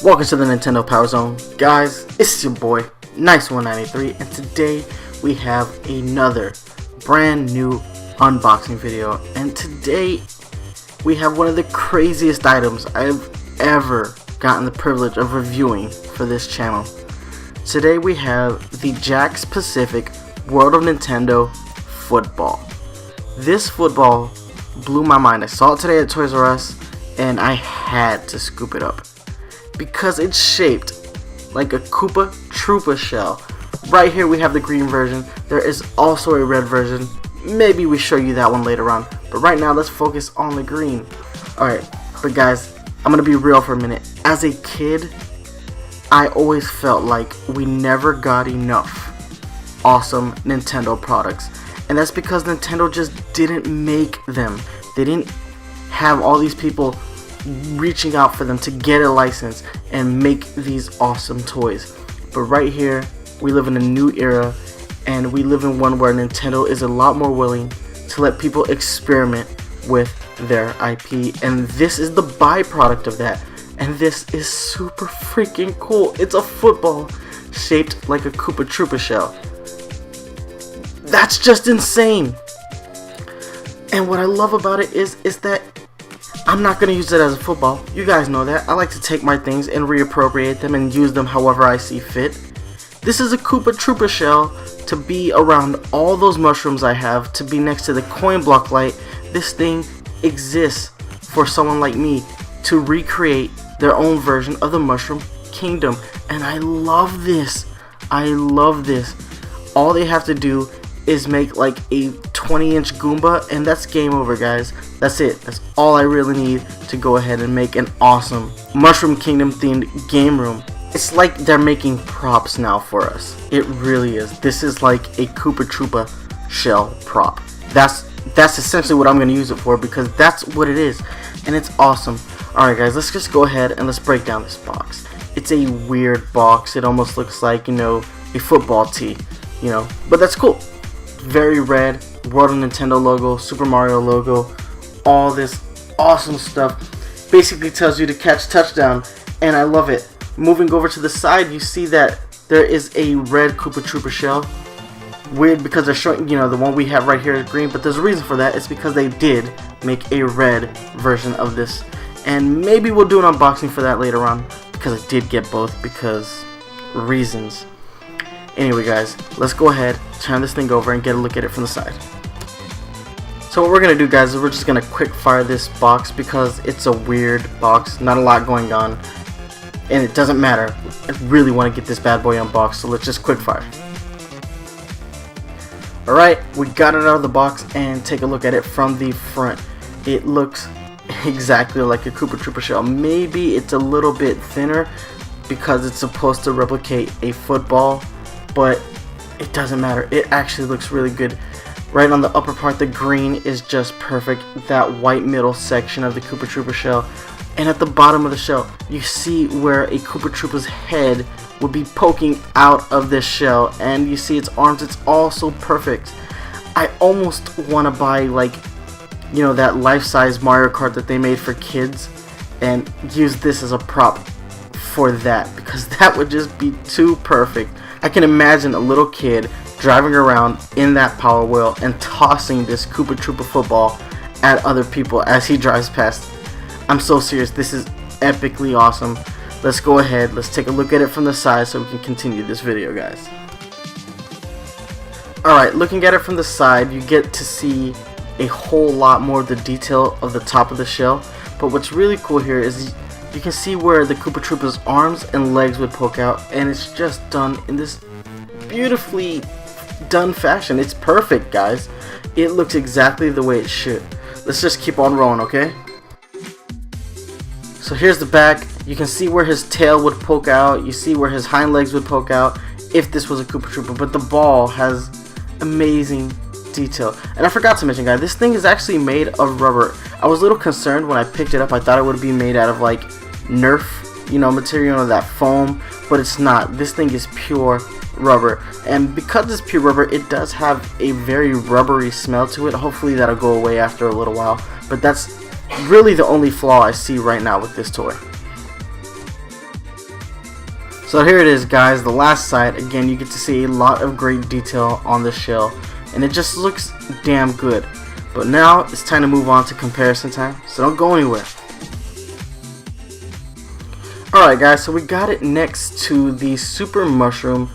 Welcome to the Nintendo PowerZone. Guys, it's your boy, Nice193, and today we have another brand new unboxing video. And today we have one of the craziest items I've ever gotten the privilege of reviewing for this channel. Today we have the Jakks Pacific World of Nintendo football. This football blew my mind. I saw it today at Toys R Us and I had to scoop it up because it's shaped like a Koopa Troopa shell. Right here we have the green version. There is also a red version. Maybe we show you that one later on, but right now let's focus on the green. Alright, but guys, I'm gonna be real for a minute. As a kid, I always felt like we never got enough awesome Nintendo products, and that's because Nintendo just didn't make them. They didn't have all these people reaching out for them to get a license and make these awesome toys. But right here we live in a new era, and we live in one where Nintendo is a lot more willing to let people experiment with their IP, and this is the byproduct of that. And this is super freaking cool. It's a football shaped like a Koopa Troopa shell. That's just insane. And what I love about it is that I'm not going to use it as a football. You guys know that. I like to take my things and reappropriate them and use them however I see fit. This is a Koopa Troopa shell to be around all those mushrooms I have, to be next to the coin block light. This thing exists for someone like me to recreate their own version of the Mushroom Kingdom. And I love this. I love this. All they have to do is make like a 20-inch Goomba, and that's game over, guys. That's it. That's all I really need to go ahead and make an awesome Mushroom Kingdom themed game room. It's like they're making props now for us. It really is. This is like a Koopa Troopa shell prop. That's essentially what I'm going to use it for, because that's what it is, and it's awesome. Alright guys, let's just go ahead and let's break down this box. It's a weird box. It almost looks like, a football tee, but that's cool. Very red, World of Nintendo logo, Super Mario logo, all this awesome stuff. Basically tells you to catch touchdown, and I love it. Moving over to the side, you see that there is a red Koopa Troopa shell. Weird because they're showing, the one we have right here is green, but there's a reason for that. It's because they did make a red version of this. And maybe we'll do an unboxing for that later on, because I did get both because reasons. Anyway guys, let's go ahead, turn this thing over and get a look at it from the side. So what we're going to do, guys, is we're just going to quick fire this box because it's a weird box, not a lot going on, and it doesn't matter. I really want to get this bad boy unboxed, so let's just quick fire. Alright, we got it out of the box, and take a look at it from the front. It looks exactly like a Koopa Troopa shell. Maybe it's a little bit thinner because it's supposed to replicate a football, but it doesn't matter. It actually looks really good. Right on the upper part, the green is just perfect. That white middle section of the Koopa Troopa shell, and at the bottom of the shell you see where a Koopa Troopa's head would be poking out of this shell, and you see its arms. It's all so perfect. I almost want to buy that life-size Mario Kart that they made for kids and use this as a prop for that, because that would just be too perfect. I can imagine a little kid driving around in that Power Wheel and tossing this Koopa Troopa football at other people as he drives past. I'm so serious. This is epically awesome. Let's go ahead. Let's take a look at it from the side so we can continue this video, guys. Alright, looking at it from the side, you get to see a whole lot more of the detail of the top of the shell. But what's really cool here is you can see where the Koopa Troopa's arms and legs would poke out, and it's just done in this beautifully done fashion. It's perfect, guys. It looks exactly the way it should. Let's just keep on rolling, okay? So here's the back. You can see where his tail would poke out. You see where his hind legs would poke out if this was a Koopa Troopa, but the ball has amazing detail. And I forgot to mention, guys, this thing is actually made of rubber. I was a little concerned when I picked it up. I thought it would be made out of like Nerf, material, that foam, but it's not. This thing is pure rubber, and because it's pure rubber, it does have a very rubbery smell to it. Hopefully that'll go away after a little while, but that's really the only flaw I see right now with this toy. So here it is, guys, the last side. Again, you get to see a lot of great detail on the shell, and it just looks damn good. But now it's time to move on to comparison time, so don't go anywhere. Alright guys, so we got it next to the Super Mushroom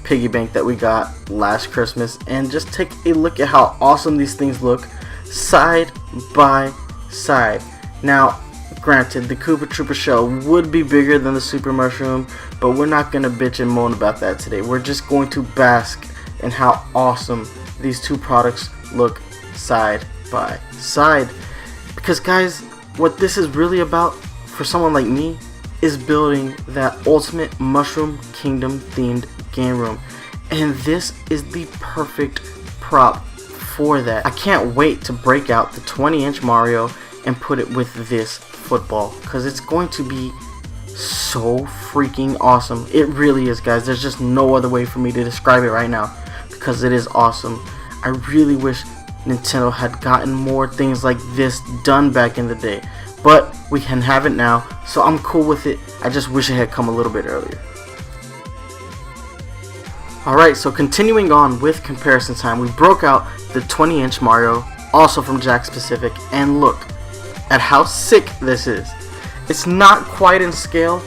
piggy bank that we got last Christmas, and just take a look at how awesome these things look side by side. Now granted, the Koopa Troopa shell would be bigger than the Super Mushroom, but we're not gonna bitch and moan about that today. We're just going to bask in how awesome these two products look side by side, because guys, what this is really about for someone like me is building that ultimate Mushroom Kingdom themed game room, and this is the perfect prop for that. I can't wait to break out the 20-inch Mario and put it with this football, because it's going to be so freaking awesome. It really is, guys. There's just no other way for me to describe it right now, because it is awesome. I really wish Nintendo had gotten more things like this done back in the day, but we can have it now, so I'm cool with it. I just wish it had come a little bit earlier. Alright, so continuing on with comparison time, we broke out the 20-inch Mario, also from Jakks Pacific, and look at how sick this is. It's not quite in scale,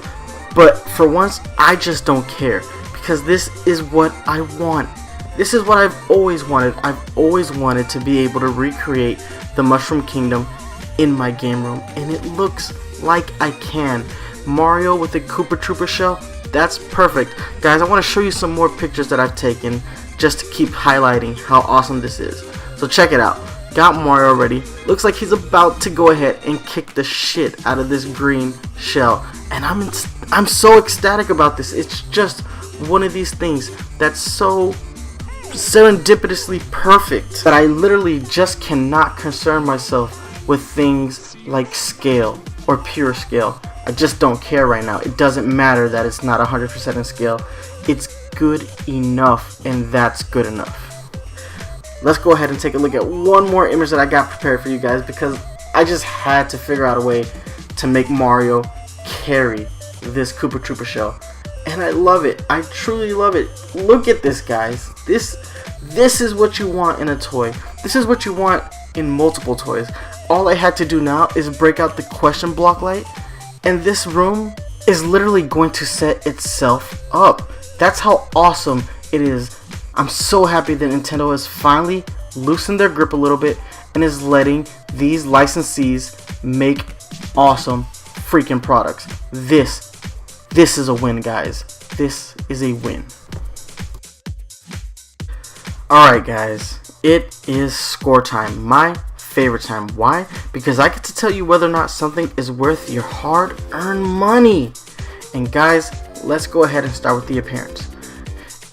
but for once I just don't care, because this is what I want. This is what I've always wanted. I've always wanted to be able to recreate the Mushroom Kingdom in my game room, and it looks like I can. Mario with the Koopa Troopa shell, that's perfect. Guys, I want to show you some more pictures that I've taken just to keep highlighting how awesome this is. So check it out. Got Mario ready. Looks like he's about to go ahead and kick the shit out of this green shell, and I'm so ecstatic about this. It's just one of these things that's so serendipitously perfect that I literally just cannot concern myself with things like scale or pure scale. I just don't care right now. It doesn't matter that it's not 100% in scale. It's good enough, and that's good enough. Let's go ahead and take a look at one more image that I got prepared for you guys, because I just had to figure out a way to make Mario carry this Koopa Troopa shell, and I love it. I truly love it. Look at this, guys. This is what you want in a toy. This is what you want in multiple toys. All I had to do now is break out the question block light, and this room is literally going to set itself up. That's how awesome it is. I'm so happy that Nintendo has finally loosened their grip a little bit and is letting these licensees make awesome freaking products. This is a win, guys. This is a win. Alright guys, it is score time. My favorite time. Why? Because I get to tell you whether or not something is worth your hard-earned money. And guys, let's go ahead and start with the appearance.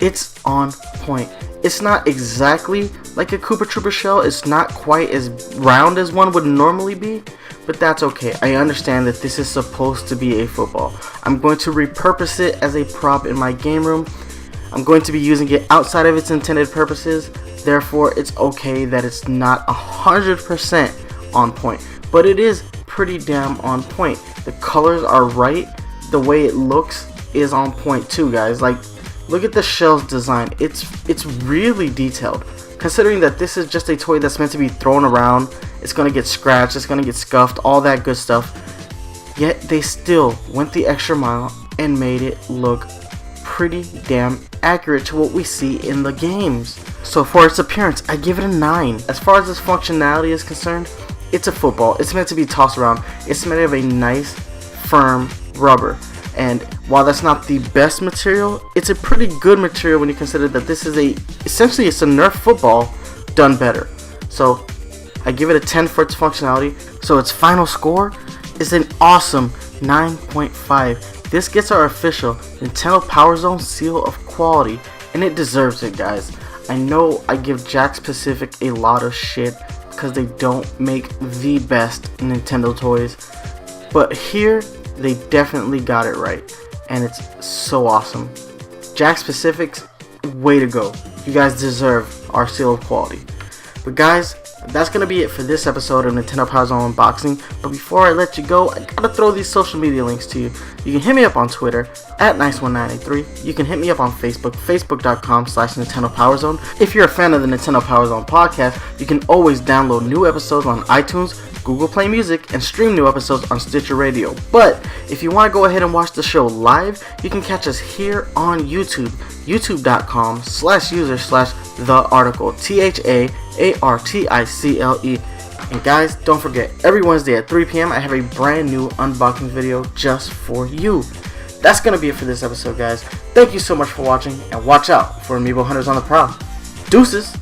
It's on point. It's not exactly like a Koopa Troopa shell. It's not quite as round as one would normally be, but that's okay. I understand that this is supposed to be a football. I'm going to repurpose it as a prop in my game room. I'm going to be using it outside of its intended purposes. Therefore, it's okay that it's not 100% on point, but it is pretty damn on point. The colors are right. The way it looks is on point too, guys. Like, look at the shell's design. It's really detailed. Considering that this is just a toy that's meant to be thrown around, it's gonna get scratched, it's gonna get scuffed, all that good stuff. Yet they still went the extra mile and made it look pretty damn accurate to what we see in the games. So for its appearance, I give it a 9. As far as its functionality is concerned, it's a football. It's meant to be tossed around. It's made of a nice, firm rubber. And while that's not the best material, it's a pretty good material when you consider that this is essentially it's a Nerf football done better. So I give it a 10 for its functionality. So its final score is an awesome 9.5. This gets our official Nintendo PowerZone seal of quality, and it deserves it, guys. I know I give Jakks Pacific a lot of shit because they don't make the best Nintendo toys, but here they definitely got it right, and it's so awesome. Jakks Pacific's way to go. You guys deserve our seal of quality. But guys, that's going to be it for this episode of Nintendo PowerZone Unboxing. But before I let you go, I gotta throw these social media links to you. You can hit me up on Twitter at Nice1983. You can hit me up on Facebook, facebook.com/Nintendo PowerZone. If you're a fan of the Nintendo PowerZone podcast, you can always download new episodes on iTunes, Google Play Music, and stream new episodes on Stitcher Radio. But if you want to go ahead and watch the show live, you can catch us here on YouTube, youtube.com/user/thearticle, THAARTICLE. And guys, don't forget, every Wednesday at 3 p.m. I have a brand new unboxing video just for you. That's going to be it for this episode, guys. Thank you so much for watching, and watch out for Amiibo Hunters on the prowl. Deuces!